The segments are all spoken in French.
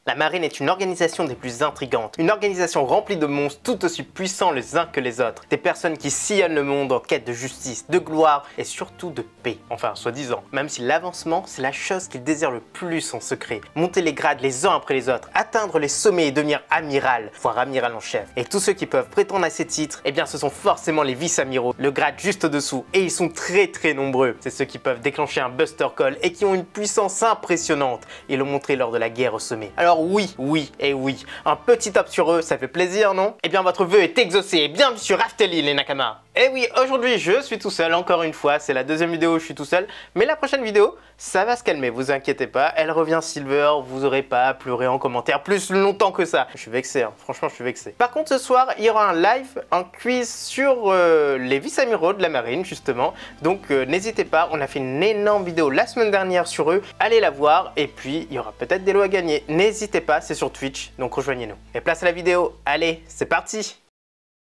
La marine est une organisation des plus intrigantes, une organisation remplie de monstres tout aussi puissants les uns que les autres, des personnes qui sillonnent le monde en quête de justice, de gloire et surtout de paix, enfin soi-disant, même si l'avancement c'est la chose qu'ils désirent le plus en secret, monter les grades les uns après les autres, atteindre les sommets et devenir amiral, voire amiral en chef. Et tous ceux qui peuvent prétendre à ces titres, eh bien ce sont forcément les vice-amiraux, le grade juste au-dessous, et ils sont très nombreux. C'est ceux qui peuvent déclencher un Buster Call et qui ont une puissance impressionnante, ils l'ont montré lors de la guerre au sommet. Alors oui, un petit top sur eux, ça fait plaisir, non? Eh bien votre vœu est exaucé, bienvenue sur Rafteli les Nakama. Et oui, aujourd'hui je suis tout seul, encore une fois, c'est la deuxième vidéo où je suis tout seul, mais la prochaine vidéo, ça va se calmer, vous inquiétez pas, elle revient Silver, vous aurez pas à pleurer en commentaire plus longtemps que ça. Je suis vexé, hein. Franchement je suis vexé. Par contre ce soir, il y aura un live, un quiz sur les vice-amiraux de la marine justement, donc n'hésitez pas, on a fait une énorme vidéo la semaine dernière sur eux, allez la voir, et puis il y aura peut-être des lots à gagner, n'hésitez pas, c'est sur Twitch, donc rejoignez-nous. Et place à la vidéo, allez, c'est parti!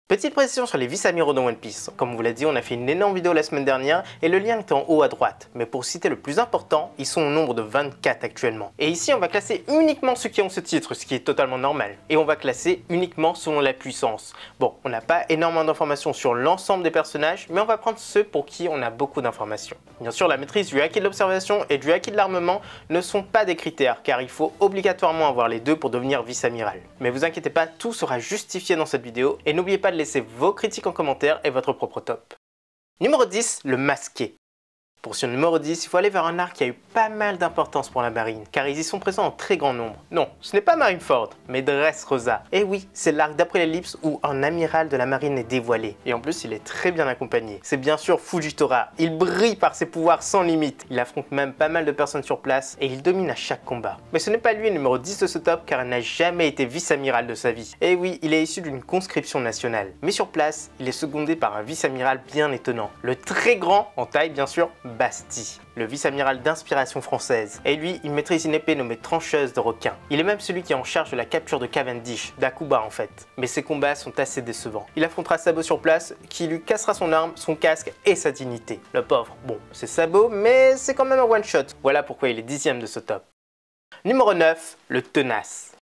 Petite précision sur les vice-amiraux dans One Piece. Comme on vous l'a dit, on a fait une énorme vidéo la semaine dernière et le lien est en haut à droite. Mais pour citer le plus important, ils sont au nombre de 24 actuellement. Et ici, on va classer uniquement ceux qui ont ce titre, ce qui est totalement normal. Et on va classer uniquement selon la puissance. Bon, on n'a pas énormément d'informations sur l'ensemble des personnages, mais on va prendre ceux pour qui on a beaucoup d'informations. Bien sûr, la maîtrise du haki de l'observation et du haki de l'armement ne sont pas des critères, car il faut obligatoirement avoir les deux pour devenir vice-amiral. Mais vous inquiétez pas, tout sera justifié dans cette vidéo et n'oubliez pas de laissez vos critiques en commentaire et votre propre top. Numéro 10, le masqué. Pour ce numéro 10, il faut aller vers un arc qui a eu pas mal d'importance pour la marine, car ils y sont présents en très grand nombre. Non, ce n'est pas Marineford, mais Dressrosa. Et oui, c'est l'arc d'après l'ellipse où un amiral de la marine est dévoilé. Et en plus, il est très bien accompagné. C'est bien sûr Fujitora. Il brille par ses pouvoirs sans limite. Il affronte même pas mal de personnes sur place et il domine à chaque combat. Mais ce n'est pas lui le numéro 10 de ce top, car il n'a jamais été vice-amiral de sa vie. Et oui, il est issu d'une conscription nationale. Mais sur place, il est secondé par un vice-amiral bien étonnant. Le très grand, en taille bien sûr, Basti, le vice-amiral d'inspiration française. Et lui, il maîtrise une épée nommée trancheuse de requin. Il est même celui qui est en charge de la capture de Cavendish, d'Akuba en fait. Mais ses combats sont assez décevants. Il affrontera Sabo sur place, qui lui cassera son arme, son casque et sa dignité. Le pauvre, bon, c'est Sabo, mais c'est quand même un one-shot. Voilà pourquoi il est 10e de ce top. Numéro 9, le tenace.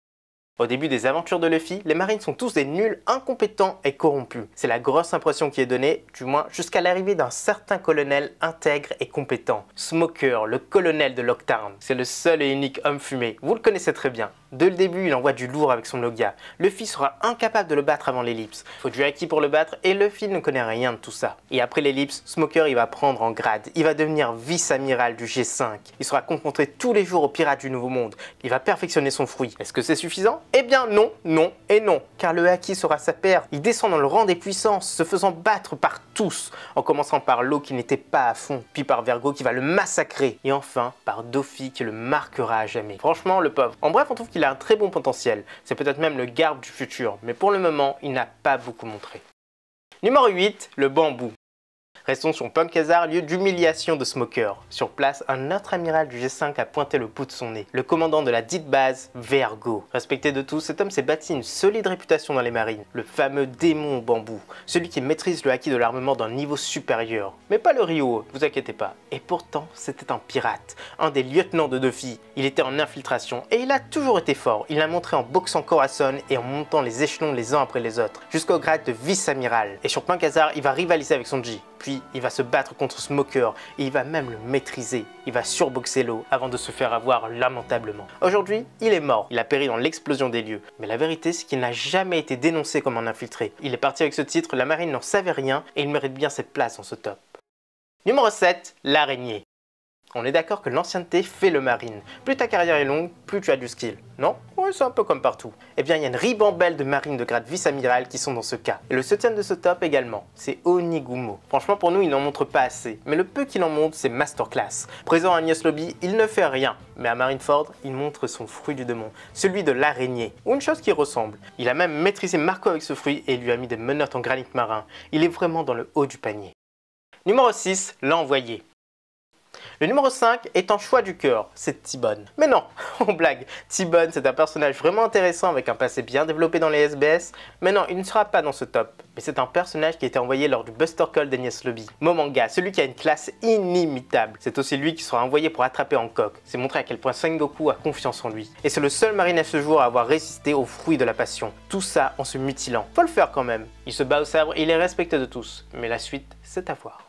Au début des aventures de Luffy, les marines sont tous des nuls, incompétents et corrompus. C'est la grosse impression qui est donnée, du moins jusqu'à l'arrivée d'un certain colonel intègre et compétent. Smoker, le colonel de Lockdown. C'est le seul et unique homme fumé, vous le connaissez très bien. Dès le début, il envoie du lourd avec son Logia. Luffy sera incapable de le battre avant l'ellipse. Faut du haki pour le battre et Luffy ne connaît rien de tout ça. Et après l'ellipse, Smoker il va prendre en grade. Il va devenir vice-amiral du G5. Il sera confronté tous les jours aux pirates du Nouveau Monde. Il va perfectionner son fruit. Est-ce que c'est suffisant? Eh bien non, non et non. Car le haki sera sa perte. Il descend dans le rang des puissances, se faisant battre par tous. En commençant par Law qui n'était pas à fond, puis par Vergo qui va le massacrer. Et enfin par Doffy qui le marquera à jamais. Franchement, le pauvre. En bref, on trouve qu'il a un très bon potentiel. C'est peut-être même le Garp du futur. Mais pour le moment, il n'a pas beaucoup montré. Numéro 8, le bambou. Restons sur Punk Hazard, lieu d'humiliation de Smoker. Sur place, un autre amiral du G5 a pointé le bout de son nez. Le commandant de la dite base, Vergo. Respecté de tous, cet homme s'est bâti une solide réputation dans les marines. Le fameux démon au bambou. Celui qui maîtrise le haki de l'armement d'un niveau supérieur. Mais pas le Ryo, vous inquiétez pas. Et pourtant, c'était un pirate. Un des lieutenants de Duffy. Il était en infiltration et il a toujours été fort. Il l'a montré en boxant Corazon et en montant les échelons les uns après les autres. Jusqu'au grade de vice-amiral. Et sur Punk Hazard, il va rivaliser avec son G. Puis il va se battre contre Smoker et il va même le maîtriser. Il va surboxer l'eau avant de se faire avoir lamentablement. Aujourd'hui, il est mort. Il a péri dans l'explosion des lieux. Mais la vérité, c'est qu'il n'a jamais été dénoncé comme un infiltré. Il est parti avec ce titre, la marine n'en savait rien et il mérite bien cette place dans ce top. Numéro 7, l'araignée. On est d'accord que l'ancienneté fait le marine. Plus ta carrière est longue, plus tu as du skill. Non? Ouais, c'est un peu comme partout. Eh bien, il y a une ribambelle de marines de grade vice-amiral qui sont dans ce cas. Et le 7e de ce top également, c'est Onigumo. Franchement, pour nous, il n'en montre pas assez. Mais le peu qu'il en montre, c'est masterclass. Présent à Nias Lobby, il ne fait rien. Mais à Marineford, il montre son fruit du démon, celui de l'araignée. Ou une chose qui ressemble. Il a même maîtrisé Marco avec ce fruit et lui a mis des menottes en granit marin. Il est vraiment dans le haut du panier. Numéro 6, l'envoyé. Le numéro 5 est un choix du cœur, c'est T-Bone. Mais non, on blague, T-Bone c'est un personnage vraiment intéressant avec un passé bien développé dans les SBS, mais non, il ne sera pas dans ce top. Mais c'est un personnage qui a été envoyé lors du Buster Call d'Enies Lobby. Momanga, celui qui a une classe inimitable. C'est aussi lui qui sera envoyé pour attraper Hancock. C'est montrer à quel point Sengoku a confiance en lui. Et c'est le seul marine à ce jour à avoir résisté aux fruits de la passion. Tout ça en se mutilant. Faut le faire quand même. Il se bat au sabre et il est respecté de tous. Mais la suite, c'est à voir.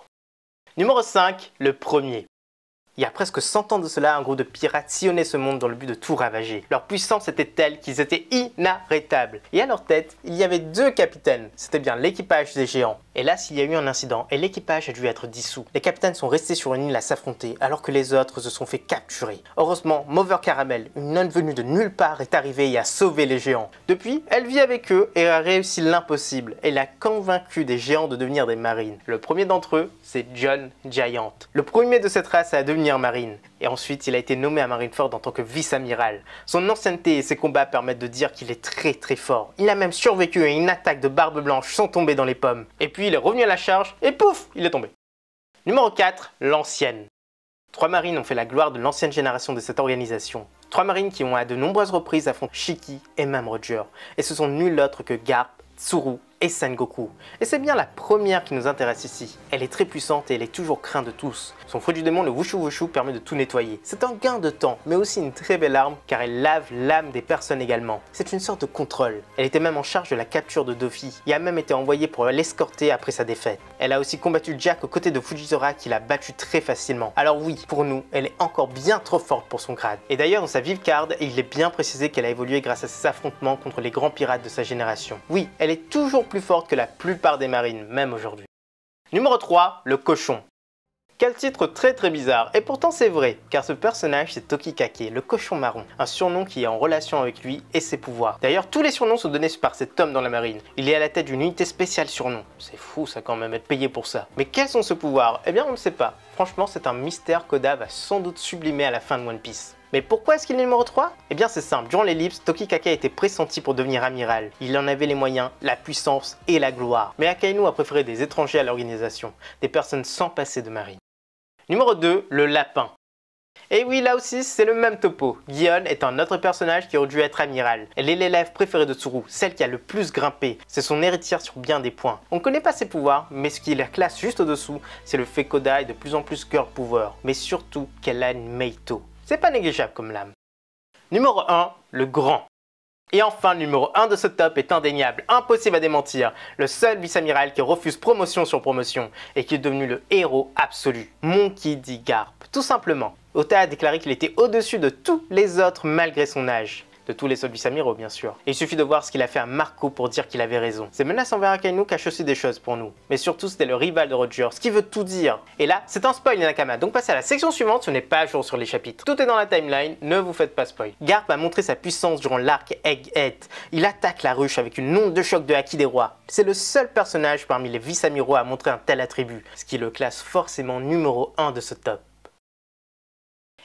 Numéro 5, le premier. Il y a presque 100 ans de cela, un groupe de pirates sillonnait ce monde dans le but de tout ravager. Leur puissance était telle qu'ils étaient inarrêtables. Et à leur tête, il y avait 2 capitaines. C'était bien l'équipage des géants. Et là, s'il y a eu un incident, et l'équipage a dû être dissous. Les capitaines sont restés sur une île à s'affronter, alors que les autres se sont fait capturer. Heureusement, Mover Caramel, une nonne venue de nulle part, est arrivée et a sauvé les géants. Depuis, elle vit avec eux et a réussi l'impossible. Elle a convaincu des géants de devenir des marines. Le premier d'entre eux, c'est John Giant. Le premier de cette race à devenir marine. Et ensuite, il a été nommé à Marineford en tant que vice-amiral. Son ancienneté et ses combats permettent de dire qu'il est très fort. Il a même survécu à une attaque de Barbe Blanche sans tomber dans les pommes. Et puis il est revenu à la charge et pouf, il est tombé. Numéro 4, l'ancienne. 3 marines ont fait la gloire de l'ancienne génération de cette organisation. 3 marines qui ont à de nombreuses reprises affronté Shiki et même Roger. Et ce sont nul autre que Garp, Tsuru et Sengoku. Et c'est bien la première qui nous intéresse ici. Elle est très puissante et elle est toujours crainte de tous. Son fruit du démon, le Wushu Wushu, permet de tout nettoyer. C'est un gain de temps, mais aussi une très belle arme car elle lave l'âme des personnes également. C'est une sorte de contrôle. Elle était même en charge de la capture de Doffy et a même été envoyée pour l'escorter après sa défaite. Elle a aussi combattu Jack aux côtés de Fujitora qui l'a battu très facilement. Alors oui, pour nous, elle est encore bien trop forte pour son grade. Et d'ailleurs, dans sa vive card, il est bien précisé qu'elle a évolué grâce à ses affrontements contre les grands pirates de sa génération. Oui, elle est toujours plus forte que la plupart des marines, même aujourd'hui. Numéro 3, le cochon. Quel titre très bizarre, et pourtant c'est vrai, car ce personnage c'est Tokikake, le cochon marron, un surnom qui est en relation avec lui et ses pouvoirs. D'ailleurs tous les surnoms sont donnés par cet homme dans la marine, il est à la tête d'une unité spéciale surnom, c'est fou ça quand même être payé pour ça. Mais quels sont ses pouvoirs? Eh bien on ne sait pas, franchement c'est un mystère qu'Oda va sans doute sublimer à la fin de One Piece. Mais pourquoi est-ce qu'il est numéro 3? Eh bien c'est simple, durant l'ellipse, Tokikake a été pressenti pour devenir amiral. Il en avait les moyens, la puissance et la gloire. Mais Akainu a préféré des étrangers à l'organisation, des personnes sans passé de marine. Numéro 2, le lapin. Et oui, là aussi, c'est le même topo. Gion est un autre personnage qui aurait dû être amiral. Elle est l'élève préférée de Tsuru, celle qui a le plus grimpé. C'est son héritière sur bien des points. On ne connaît pas ses pouvoirs, mais ce qui la classe juste au-dessous, c'est le fait qu'Oda ait de plus en plus girl power. Mais surtout qu'elle a une Meito. C'est pas négligeable comme lame. Numéro 1, le grand. Et enfin, le numéro 1 de ce top est indéniable, impossible à démentir. Le seul vice-amiral qui refuse promotion sur promotion et qui est devenu le héros absolu. Monkey D. Garp, tout simplement. Oda a déclaré qu'il était au-dessus de tous les autres malgré son âge. De tous les autres vice-amiraux bien sûr. Et il suffit de voir ce qu'il a fait à Marco pour dire qu'il avait raison. Ses menaces envers Akainu cachent aussi des choses pour nous. Mais surtout c'était le rival de Roger, ce qui veut tout dire. Et là, c'est un spoil Nakama, donc passez à la section suivante si on n'est pas à jour sur les chapitres. Tout est dans la timeline, ne vous faites pas spoil. Garp a montré sa puissance durant l'arc Egghead. Il attaque la ruche avec une onde de choc de Haki des rois. C'est le seul personnage parmi les vice-amiraux à montrer un tel attribut, ce qui le classe forcément numéro 1 de ce top.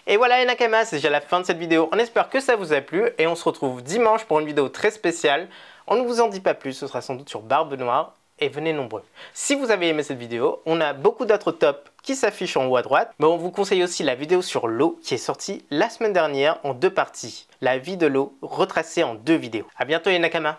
Et voilà les Nakamas, c'est déjà la fin de cette vidéo. On espère que ça vous a plu et on se retrouve dimanche pour une vidéo très spéciale. On ne vous en dit pas plus, ce sera sans doute sur Barbe Noire et venez nombreux. Si vous avez aimé cette vidéo, on a beaucoup d'autres tops qui s'affichent en haut à droite. Mais on vous conseille aussi la vidéo sur l'eau qui est sortie la semaine dernière en 2 parties. La vie de l'eau retracée en 2 vidéos. A bientôt les Nakamas.